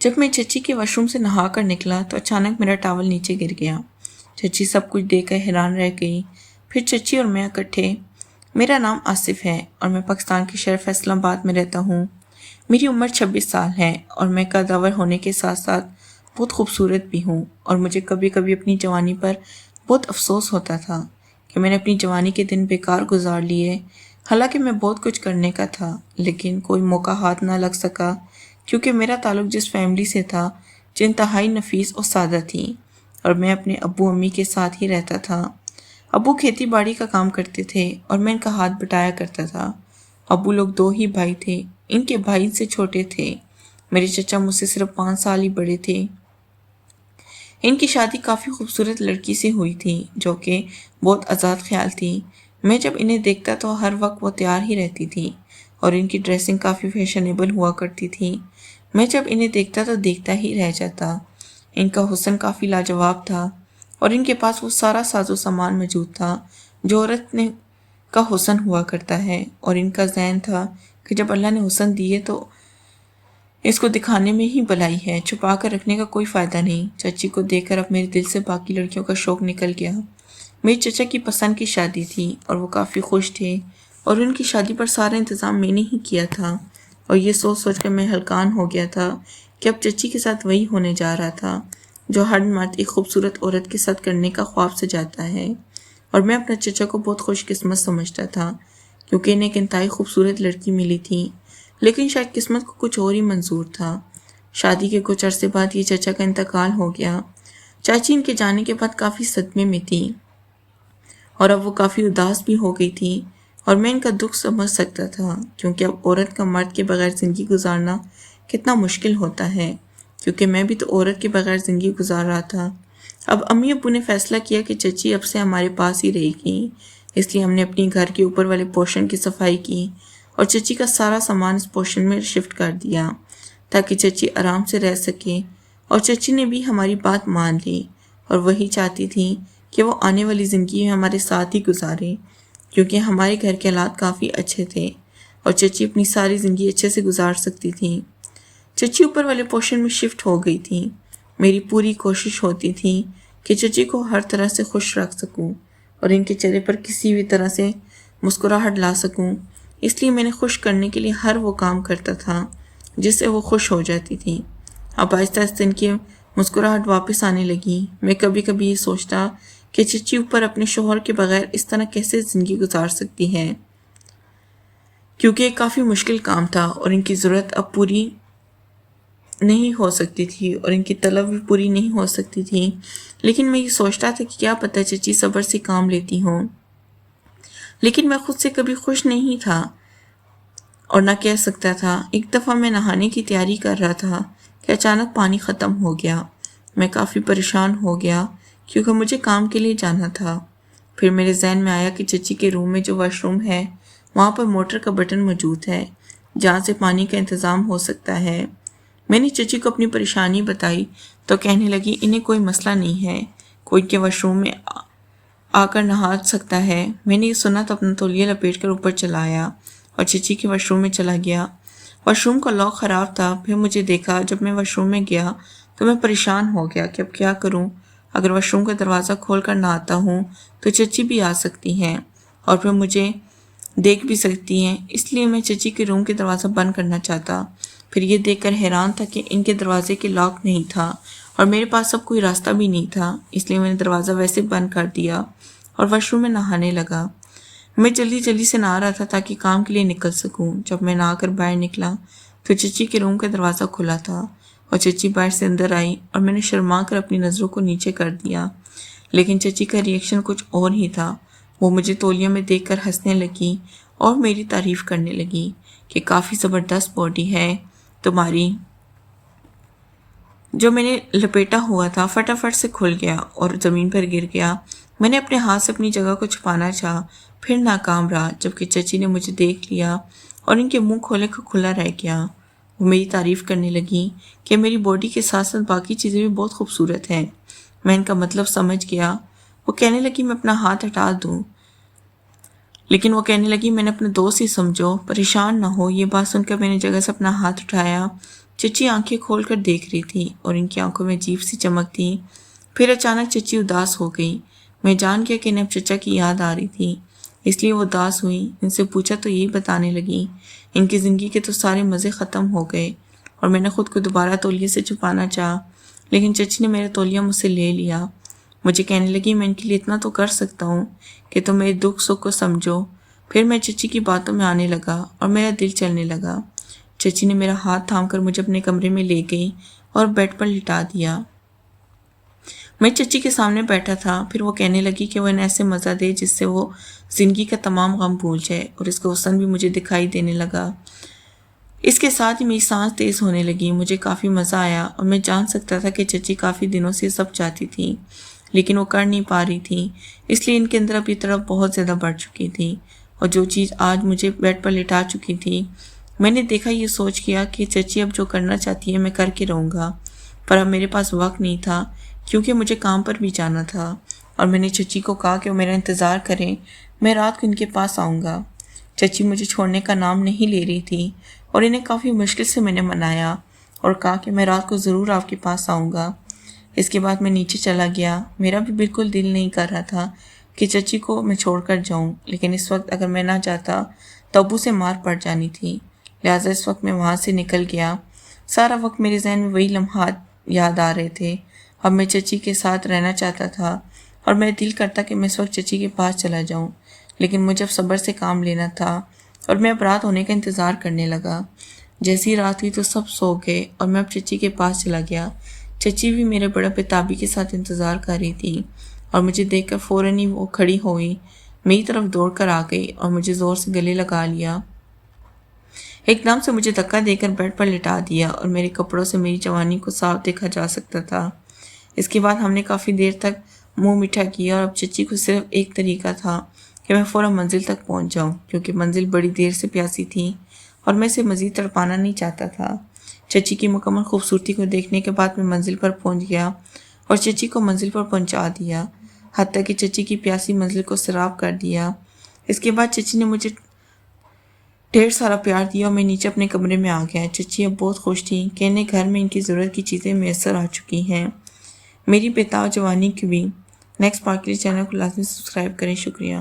जब मैं चची के वॉशरूम से नहा कर निकला तो अचानक मेरा टॉवल नीचे गिर गया। चची सब कुछ देखकर हैरान रह गई। फिर चची और मैं इकट्ठे। मेरा नाम आसिफ है और मैं पाकिस्तान के शहर फैसलाबाद में रहता हूँ। मेरी उम्र 26 साल है और मैं कदावर होने के साथ साथ बहुत खूबसूरत भी हूँ और मुझे कभी कभी अपनी जवानी पर बहुत अफसोस होता था कि मैंने अपनी जवानी के दिन बेकार गुजार लिए। हालांकि मैं बहुत कुछ करने का था लेकिन कोई मौका हाथ ना लग सका क्योंकि मेरा ताल्लुक जिस फैमिली से था जो इंतहाई नफीस और सादा थी और मैं अपने अब्बू अम्मी के साथ ही रहता था। अब्बू खेती बाड़ी का काम करते थे और मैं इनका हाथ बटाया करता था। अब्बू लोग 2 ही भाई थे, इनके भाई से छोटे थे। मेरे चचा मुझसे सिर्फ 5 साल ही बड़े थे। इनकी शादी काफ़ी खूबसूरत लड़की से हुई थी जो कि बहुत आज़ाद ख्याल थी। मैं जब इन्हें देखता तो हर वक्त वो तैयार ही रहती थी और इनकी ड्रेसिंग काफ़ी फैशनेबल हुआ करती थी। मैं जब इन्हें देखता तो देखता ही रह जाता। इनका हुस्न काफ़ी लाजवाब था और इनके पास वो सारा साजो सामान मौजूद था जो औरत ने का हुस्न हुआ करता है। और इनका ज़हन था कि जब अल्लाह ने हुस्न दिए तो इसको दिखाने में ही भलाई है, छुपा कर रखने का कोई फ़ायदा नहीं। चची को देखकर अब मेरे दिल से बाकी लड़कियों का शौक़ निकल गया। मेरी चचा की पसंद की शादी थी और वो काफ़ी खुश थे और उनकी शादी पर सारा इंतज़ाम मैंने ही किया था। और ये सोच सोच कर मैं हलकान हो गया था कि अब चची के साथ वही होने जा रहा था जो हर मर्द एक खूबसूरत औरत के साथ करने का ख्वाब सजाता है। और मैं अपने चचा को बहुत खुशकिस्मत समझता था क्योंकि इन्हें एक इंतहाई खूबसूरत लड़की मिली थी। लेकिन शायद किस्मत को कुछ और ही मंजूर था। शादी के कुछ अरसे बाद ये चचा का इंतकाल हो गया। चाची इनके जाने के बाद काफ़ी सदमे में थी और अब वो काफ़ी उदास भी हो गई थी और मैं इनका दुख समझ सकता था क्योंकि अब औरत का मर्द के बगैर ज़िंदगी गुजारना कितना मुश्किल होता है, क्योंकि मैं भी तो औरत के बगैर ज़िंदगी गुजार रहा था। अब अम्मी अब्बू ने फैसला किया कि चची अब से हमारे पास ही रहेगी, इसलिए हमने अपनी घर के ऊपर वाले पोर्शन की सफाई की और चची का सारा सामान इस पोर्शन में शिफ्ट कर दिया ताकि चची आराम से रह सके। और चची ने भी हमारी बात मान ली और वही चाहती थी कि वो आने वाली ज़िंदगी में हमारे साथ ही गुजारे क्योंकि हमारे घर के हालात काफ़ी अच्छे थे और चची अपनी सारी ज़िंदगी अच्छे से गुजार सकती थी। चची ऊपर वाले पोर्शन में शिफ्ट हो गई थी। मेरी पूरी कोशिश होती थी कि चची को हर तरह से खुश रख सकूं और इनके चेहरे पर किसी भी तरह से मुस्कुराहट ला सकूं। इसलिए मैंने खुश करने के लिए हर वो काम करता था जिससे वो खुश हो जाती थी। अब आहिस्ता आहिस्ता इनकी मुस्कुराहट वापस आने लगी। मैं कभी कभी ये सोचता कि चची ऊपर अपने शोहर के बगैर इस तरह कैसे ज़िंदगी गुजार सकती है, क्योंकि काफ़ी मुश्किल काम था और इनकी ज़रूरत अब पूरी नहीं हो सकती थी और इनकी तलब भी पूरी नहीं हो सकती थी। लेकिन मैं ये सोचता था कि क्या पता चची सब्र से काम लेती हों। लेकिन मैं खुद से कभी खुश नहीं था और ना कह सकता था। एक दफ़ा मैं नहाने की तैयारी कर रहा था कि अचानक पानी ख़त्म हो गया। मैं काफ़ी परेशान हो गया क्योंकि मुझे काम के लिए जाना था। फिर मेरे जहन में आया कि चची के रूम में जो वॉशरूम है वहाँ पर मोटर का बटन मौजूद है जहाँ से पानी का इंतज़ाम हो सकता है। मैंने चची को अपनी परेशानी बताई तो कहने लगी इन्हें कोई मसला नहीं है, कोई के वॉशरूम में आकर नहा सकता है। मैंने ये सुना तो अपना तौलिया लपेट कर ऊपर चला आया और चची के वॉशरूम में चला गया। वॉशरूम का लॉक ख़राब था। फिर मुझे देखा जब मैं वॉशरूम में गया तो मैं परेशान हो गया कि अब क्या करूं। अगर वॉशरूम का दरवाज़ा खोल कर नहाता हूँ तो चची भी आ सकती हैं और फिर मुझे देख भी सकती हैं, इसलिए मैं चची के रूम के दरवाज़ा बंद करना चाहता। फिर ये देखकर हैरान था कि इनके दरवाजे के लॉक नहीं था और मेरे पास अब कोई रास्ता भी नहीं था, इसलिए मैंने दरवाज़ा वैसे बंद कर दिया और वॉशरूम में नहाने लगा। मैं जल्दी जल्दी से नहा रहा था ताकि काम के लिए निकल सकूं। जब मैं नहा कर बाहर निकला तो चची के रूम का दरवाज़ा खुला था और चची बाहर से अंदर आई और मैंने शर्मा कर अपनी नज़रों को नीचे कर दिया। लेकिन चची का रिएक्शन कुछ और ही था। वो मुझे तौलिया में देखकर हंसने लगी और मेरी तारीफ़ करने लगी कि काफ़ी ज़बरदस्त बॉडी है तुम्हारी। जो मैंने लपेटा हुआ था फटाफट से खुल गया और ज़मीन पर गिर गया। मैंने अपने हाथ से अपनी जगह को छुपाना चाहा, फिर नाकाम रहा जबकि चची ने मुझे देख लिया और इनके मुंह खोले को खुला रह गया। वो मेरी तारीफ़ करने लगी कि मेरी बॉडी के साथ साथ बाकी चीज़ें भी बहुत खूबसूरत हैं। मैं इनका मतलब समझ गया। वो कहने लगी मैं अपना हाथ हटा दूँ, लेकिन वो कहने लगी मैंने अपने दोस्त ही समझो, परेशान ना हो। ये बात सुनकर मैंने जगह से अपना हाथ उठाया। چچی آنکھیں کھول کر دیکھ رہی تھی اور ان کی آنکھوں میں عجیب سی چمک تھی۔ پھر اچانک چچی اداس ہو گئی۔ میں جان گیا کہ انہیں اب چچا کی یاد آ رہی تھی، اس لیے وہ اداس ہوئی۔ ان سے پوچھا تو یہی بتانے لگی ان کی زندگی کے تو سارے مزے ختم ہو گئے، اور میں نے خود کو دوبارہ تولیے سے چھپانا چاہا، لیکن چچی نے میرا تولیہ مجھ سے لے لیا۔ مجھے کہنے لگی میں ان کے لیے اتنا تو کر سکتا ہوں کہ تم میرے دکھ سکھ کو سمجھو۔ پھر میں چچی کی باتوں میں آنے لگا اور میرا دل چلنے لگا۔ چچی نے میرا ہاتھ تھام کر مجھے اپنے کمرے میں لے گئی اور بیڈ پر لٹا دیا۔ میں چچی کے سامنے بیٹھا تھا۔ پھر وہ کہنے لگی کہ وہ انہیں ایسے مزہ دے جس سے وہ زندگی کا تمام غم بھول جائے، اور اس کا حسن بھی مجھے دکھائی دینے لگا۔ اس کے ساتھ ہی میری سانس تیز ہونے لگی۔ مجھے کافی مزہ آیا اور میں جان سکتا تھا کہ چچی کافی دنوں سے سب چاہتی تھی، لیکن وہ کر نہیں پا رہی تھی، اس لیے ان کے اندر اب یہ طرف بہت زیادہ بڑھ چکی تھی، اور جو چیز آج مجھے بیڈ پر لٹا چکی تھی، میں نے دیکھا یہ سوچ کیا کہ چچی اب جو کرنا چاہتی ہے میں کر کے رہوں گا، پر اب میرے پاس وقت نہیں تھا کیونکہ مجھے کام پر بھی جانا تھا، اور میں نے چچی کو کہا کہ وہ میرا انتظار کریں، میں رات کو ان کے پاس آؤں گا۔ چچی مجھے چھوڑنے کا نام نہیں لے رہی تھی، اور انہیں کافی مشکل سے میں نے منایا اور کہا کہ میں رات کو ضرور آپ کے پاس آؤں گا۔ اس کے بعد میں نیچے چلا گیا۔ میرا بھی بالکل دل نہیں کر رہا تھا کہ چچی کو میں چھوڑ کر جاؤں، لیکن اس وقت اگر میں نہ جاتا تو ابو سے مار پڑ جانی تھی، لہٰذا اس وقت میں وہاں سے نکل گیا۔ سارا وقت میرے ذہن میں وہی لمحات یاد آ رہے تھے۔ اب میں چچی کے ساتھ رہنا چاہتا تھا، اور میرا دل کرتا کہ میں اس وقت چچی کے پاس چلا جاؤں، لیکن مجھے اب صبر سے کام لینا تھا، اور میں اب رات ہونے کا انتظار کرنے لگا۔ جیسی رات ہوئی تو سب سو گئے اور میں اب چچی کے پاس چلا گیا۔ چچی بھی میرے بڑا بتابی کے ساتھ انتظار کر رہی تھی، اور مجھے دیکھ کر فوراً ہی وہ کھڑی ہوئی، میری طرف دوڑ کر آ گئی اور مجھے زور سے گلے لگا لیا۔ ایک دم سے مجھے دھکا دے کر بیڈ پر لٹا دیا، اور میرے کپڑوں سے میری جوانی کو صاف دیکھا جا سکتا تھا۔ اس کے بعد ہم نے کافی دیر تک منہ میٹھا کیا، اور اب چچی کو صرف ایک طریقہ تھا کہ میں فوراً منزل تک پہنچ جاؤں، کیونکہ منزل بڑی دیر سے پیاسی تھی اور میں اسے مزید تڑپانا نہیں چاہتا تھا۔ چچی کی مکمل خوبصورتی کو دیکھنے کے بعد میں منزل پر پہنچ گیا اور چچی کو منزل پر پہنچا دیا، حتیٰ کہ چچی کی پیاسی منزل کو سیراب کر دیا۔ اس کے بعد چچی نے مجھے ڈھیر سارا پیار دیا اور میں نیچے اپنے کمرے میں آ گیا۔ چچی اب بہت خوش تھی کہ انہیں گھر میں ان کی ضرورت کی چیزیں میسر آ چکی ہیں۔ میری بےتاب جوانی کی بھی نیکسٹ پارٹ کے لیے چینل کو لازمی سبسکرائب کریں۔ شکریہ۔